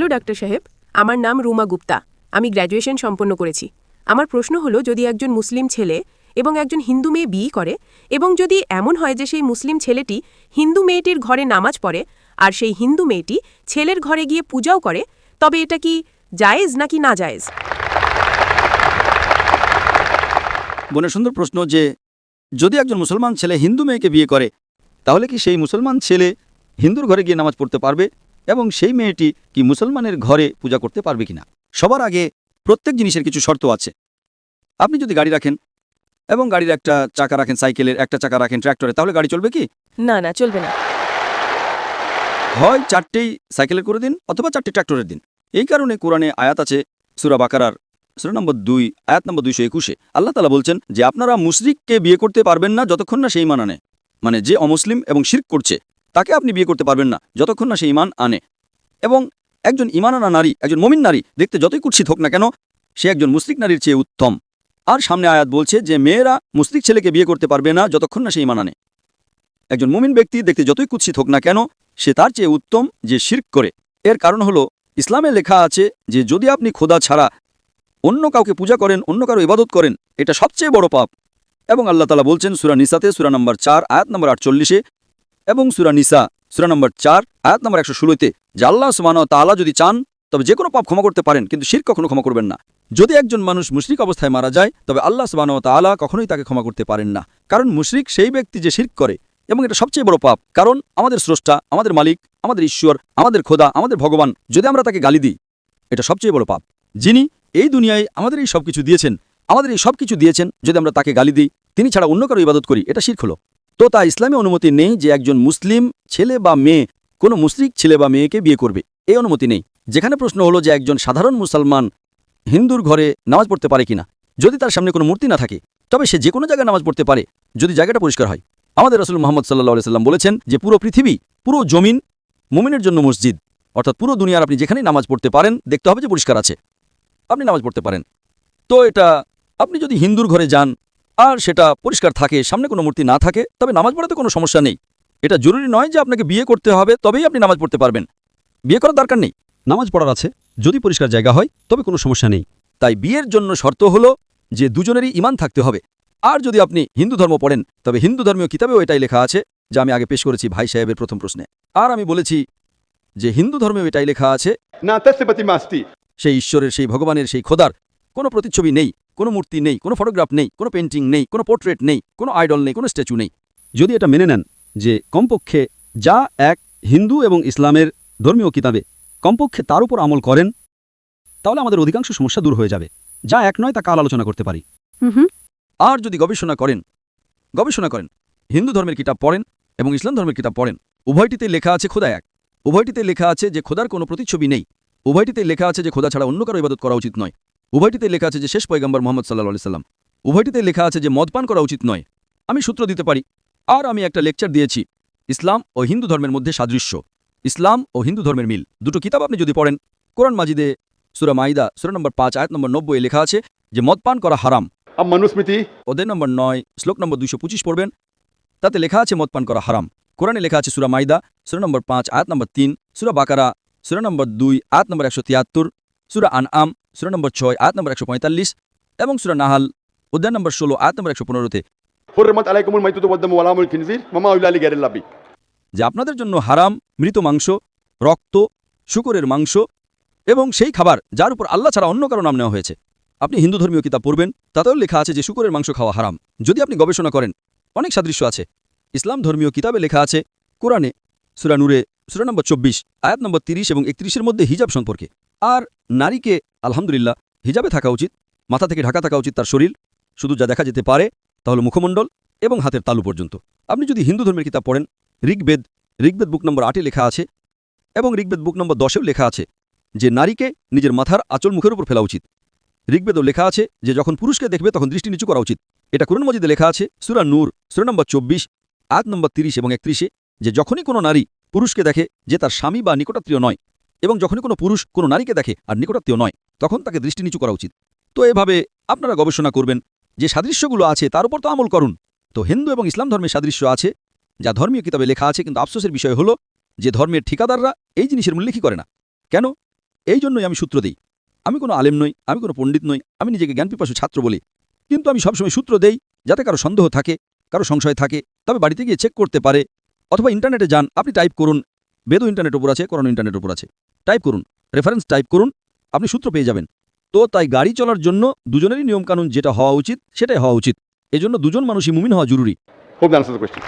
Hello doctor সাহেব, আমার নাম রুমা গুপ্তা। আমি গ্র্যাজুয়েশন সম্পন্ন করেছি। আমার প্রশ্ন হলো, যদি একজন মুসলিম ছেলে এবং একজন হিন্দু মেয়ে বিয়ে করে এবং যদি এমন হয় যে সেই মুসলিম ছেলেটি হিন্দু মেয়েটির ঘরে নামাজ পড়ে আর সেই হিন্দু মেয়েটি ছেলের ঘরে গিয়ে পূজাও করে, তবে এটা কি জায়েজ নাকি না জায়েজ? বোনের সুন্দর প্রশ্ন যে যদি একজন মুসলমান ছেলে হিন্দু মেয়েকে বিয়ে করে তাহলে কি সেই মুসলমান ছেলে হিন্দুর ঘরে গিয়ে নামাজ পড়তে পারবে এবং সেই মেয়েটি কি মুসলমানের ঘরে পূজা করতে পারবে কিনা? সবার আগে প্রত্যেক জিনিসের কিছু শর্ত আছে। আপনি যদি গাড়ি রাখেন এবং গাড়ির একটা চাকা রাখেন, সাইকেলের একটা চাকা রাখেন ট্র্যাক্টরে, তাহলে গাড়ি চলবে কি? না না, চলবে না। হয় 4টেই সাইকেলের করে দিন অথবা 4টে ট্র্যাক্টরের দিন। এই কারণে কোরআনে আয়াত আছে সূরা বাকারার সূরা নম্বর 2 আয়াত নম্বর 221 আল্লাহ তাআলা বলছেন যে আপনারা মুশরিককে বিয়ে করতে পারবেন না যতক্ষণ না সে ঈমান আনে। মানে যে অমুসলিম এবং শিরক করছে তাকে আপনি বিয়ে করতে পারবেন না যতক্ষণ না সে ঈমান আনে। এবং একজন ঈমান আনা নারী, একজন মুমিন নারী দেখতে যতই কুৎসিত হোক না কেন, সে একজন মুশরিক নারীর চেয়ে উত্তম। আর সামনে আয়াত বলছে যে মেয়েরা মুশরিক ছেলেকে বিয়ে করতে পারবে না যতক্ষণ না সে ঈমান আনে। একজন মুমিন ব্যক্তি দেখতে যতই কুৎসিত হোক না কেন, সে তার চেয়ে উত্তম যে শিরক করে। এর কারণ হলো ইসলামে লেখা আছে যে যদি আপনি খোদা ছাড়া অন্য কাউকে পূজা করেন, অন্য কারো ইবাদত করেন, এটা সবচেয়ে বড় পাপ। এবং আল্লাহ তাআলা বলছেন সূরা নিসাতে সূরা নম্বর 4 আয়াত নম্বর 48 এবং সূরা নিসা সূরা নম্বর 4 আয়াত নম্বর 116তে যে আল্লাহ সুবহানাহু ওয়া তাআলা যদি চান তবে যে কোনো পাপ ক্ষমা করতে পারেন, কিন্তু শিরক কখনো ক্ষমা করবেন না। যদি একজন মানুষ মুশরিক অবস্থায় মারা যায় তবে আল্লাহ সুবহানাহু ওয়া তাআলা কখনোই তাকে ক্ষমা করতে পারেন না। কারণ মুশরিক সেই ব্যক্তি যে শিরক করে, এবং এটা সবচেয়ে বড় পাপ। কারণ আমাদের স্রষ্টা, আমাদের মালিক, আমাদের ঈশ্বর, আমাদের খোদা, আমাদের ভগবান, যদি আমরা তাকে গালি দিই, এটা সবচেয়ে বড় পাপ। যিনি এই দুনিয়ায় আমাদের এই সবকিছু দিয়েছেন, যদি আমরা তাকে গালি দিই, তিনি ছাড়া অন্য কারো ইবাদত করি, এটা শিরক হলো। তো তা ইসলামে অনুমতি নেই যে একজন মুসলিম ছেলে বা মেয়ে কোনো মুশরিক ছেলে বা মেয়েকে বিয়ে করবে, এই অনুমতি নেই। যেখানে প্রশ্ন হলো যে একজন সাধারণ মুসলমান হিন্দুর ঘরে নামাজ পড়তে পারে কিনা। যদি তার সামনে কোনো মূর্তি না থাকে তবে সে যে কোনো জায়গায় নামাজ পড়তে পারে, যদি জায়গাটা পরিষ্কার হয়। আমাদের রাসূল মুহাম্মদ সাল্লাল্লাহু আলাইহি সাল্লাম বলেছেন যে পুরো পৃথিবী, পুরো জমিন মুমিনের জন্য মসজিদ। অর্থাৎ পুরো দুনিয়ার আপনি যেখানেই নামাজ পড়তে পারেন, দেখতে হবে যে পরিষ্কার আছে, আপনি নামাজ পড়তে পারেন। তো এটা আপনি যদি হিন্দুর ঘরে যান আর সেটা পরিষ্কার থাকে, সামনে কোনো মূর্তি না থাকে, তবে নামাজ পড়াতে কোনো সমস্যা নেই। এটা জরুরি নয় যে আপনাকে বিয়ে করতে হবে তবেই আপনি নামাজ পড়তে পারবেন। বিয়ে করার দরকার নেই, নামাজ পড়ার আছে, যদি পরিষ্কার জায়গা হয় তবে কোনো সমস্যা নেই। তাই বিয়ের জন্য শর্ত হলো যে দুজনেরই ঈমান থাকতে হবে। আর যদি আপনি হিন্দু ধর্ম পড়েন তবে হিন্দু ধর্মীয় কিতাবেও এটাই লেখা আছে, যা আমি আগে পেশ করেছি ভাই সাহেবের প্রথম প্রশ্নে। আর আমি বলেছি যে হিন্দু ধর্মেও এটাই লেখা আছে, সেই ঈশ্বরের, সেই ভগবানের, সেই খোদার কোনো প্রতিচ্ছবি নেই, কোনো মূর্তি নেই, কোনো ফটোগ্রাফ নেই, কোনো পেন্টিং নেই, কোনো পোর্ট্রেট নেই, কোনো আইডল নেই, কোনো স্ট্যাচু নেই। যদি এটা মেনে নেন যে কমপক্ষে যা এক হিন্দু এবং ইসলামের ধর্মীয় কিতাবে, কমপক্ষে তার উপর আমল করেন, তাহলে আমাদের অধিকাংশ সমস্যা দূর হয়ে যাবে। যা এক নয় তা কাল আলোচনা করতে পারি। আর যদি গবেষণা করেন, হিন্দু ধর্মের কিতাব পড়েন এবং ইসলাম ধর্মের কিতাব পড়েন, উভয়টিতে লেখা আছে খোদা এক। উভয়টিতে লেখা আছে যে খোদার কোনো প্রতিচ্ছবি নেই। উভয়টিতে লেখা আছে যে খোদা ছাড়া অন্য কারো ইবাদত করা উচিত নয়। উভয়টিতে লেখা আছে যে শেষ পয়গম্বর মুহাম্মদ সাল্লাল্লাহু আলাইহি সাল্লাম। উভয়টিতে লেখা আছে যে মদপান করা উচিত নয়। আমি সূত্র দিতে পারি। আর আমি একটা লেকচার দিয়েছি ইসলাম ও হিন্দু ধর্মের মধ্যে সাদৃশ্য, ইসলাম ও হিন্দু ধর্মের মিল। দুটো কিতাব আপনি যদি পড়েন, কোরআন মাজিদে সূরা মাইদা সূরা নম্বর 5 আয়াত নম্বর 90 লেখা আছে যে মদপান করা হারাম। অধ্যায় নম্বর 9 শ্লোক নম্বর 225 পড়বেন, তাতে লেখা আছে মদপান করা হারাম। কোরআনে লেখা আছে সূরা মাইদা সূরা নম্বর 5 আয়াত নম্বর 3, সূরা বাকারা সূরা নম্বর 2 আয়াত নম্বর 173, সূরা আনআম সূরা নম্বর 6 আয়াত নম্বর 145 এবং সূরা নাহাল অধ্যায় নম্বর 16 আয়াত নম্বর 115-তে যে আপনাদের জন্য হারাম মৃত মাংস, রক্ত, শূকরের মাংস এবং সেই খাবার যার উপর আল্লাহ ছাড়া অন্য কারো নাম নেওয়া হয়েছে। আপনি হিন্দু ধর্মীয় কিতাব পড়বেন, তাতেও লেখা আছে যে শূকরের মাংস খাওয়া হারাম। যদি আপনি গবেষণা করেন, অনেক সাদৃশ্য আছে। ইসলাম ধর্মীয় কিতাবে লেখা আছে কোরআনে সূরা নূরে সূরা নম্বর 24 আয়াত নম্বর 30 এবং 31-এর মধ্যে হিজাব সম্পর্কে। আর নারীকে আলহামদুলিল্লাহ হিজাবে থাকা উচিত, মাথা থেকে ঢাকা থাকা উচিত তার শরীর, শুধু যা দেখা যেতে পারে তা হলো মুখমণ্ডল এবং হাতের তালু পর্যন্ত। আপনি যদি হিন্দু ধর্মের কিতাব পড়েন, ঋগ্বেদ বুক নম্বর 8-এ লেখা আছে এবং ঋগ্বেদ বুক নম্বর 10-এও লেখা আছে যে নারীকে নিজের মাথার আঁচল মুখের উপর ফেলা উচিত। ঋগ্বেদও লেখা আছে যে যখন পুরুষকে দেখবে তখন দৃষ্টি নিচু করা উচিত। এটা কোরআন মাজিদে লেখা আছে সূরা নূর সূরা নম্বর 24 আয়াত নম্বর 30 এবং 31-এ যে যখনই কোনো নারী পুরুষকে দেখে যে তার স্বামী বা নিকটাত্মীয় নয়, এবং যখনই কোনো পুরুষ কোনো নারীকে দেখে আর নিকটাত্মীয় নয়, তখন তাকে দৃষ্টি নিচু করা উচিত। তো এভাবে আপনারা গবেষণা করবেন, যে সাদৃশ্যগুলো আছে তার উপর তো আমল করুন। তো হিন্দু এবং ইসলাম ধর্মের সাদৃশ্য আছে, যা ধর্মীয় কিতাবে লেখা আছে, কিন্তু আফসোসের বিষয় হলো যে ধর্মের ঠিকাদাররা এই জিনিসের উল্লেখই করে না। কেন? এই জন্যই আমি সূত্র দিই। আমি কোনো আলেম নই, আমি কোনো পণ্ডিত নই, আমি নিজেকে জ্ঞানপিপাসু ছাত্র বলি, কিন্তু আমি সবসময় সূত্র দেই যাতে কারো সন্দেহ থাকে, কারো সংশয় থাকে, তবে বাড়িতে গিয়ে চেক করতে পারে। অথবা ইন্টারনেটে যান, আপনি টাইপ করুন, বেদও ইন্টারনেট উপর আছে, কোরআন ইন্টারনেট উপর আছে, টাইপ করুন, রেফারেন্স টাইপ করুন, আপনি সূত্র পেয়ে যাবেন। তো তাই গাড়ি চলার জন্য দুজনেরই নিয়মকানুন যেটা হওয়া উচিত সেটাই হওয়া উচিত। এজন্য দুজন মানুষই মুমিন হওয়া জরুরি। Hope that answers the question.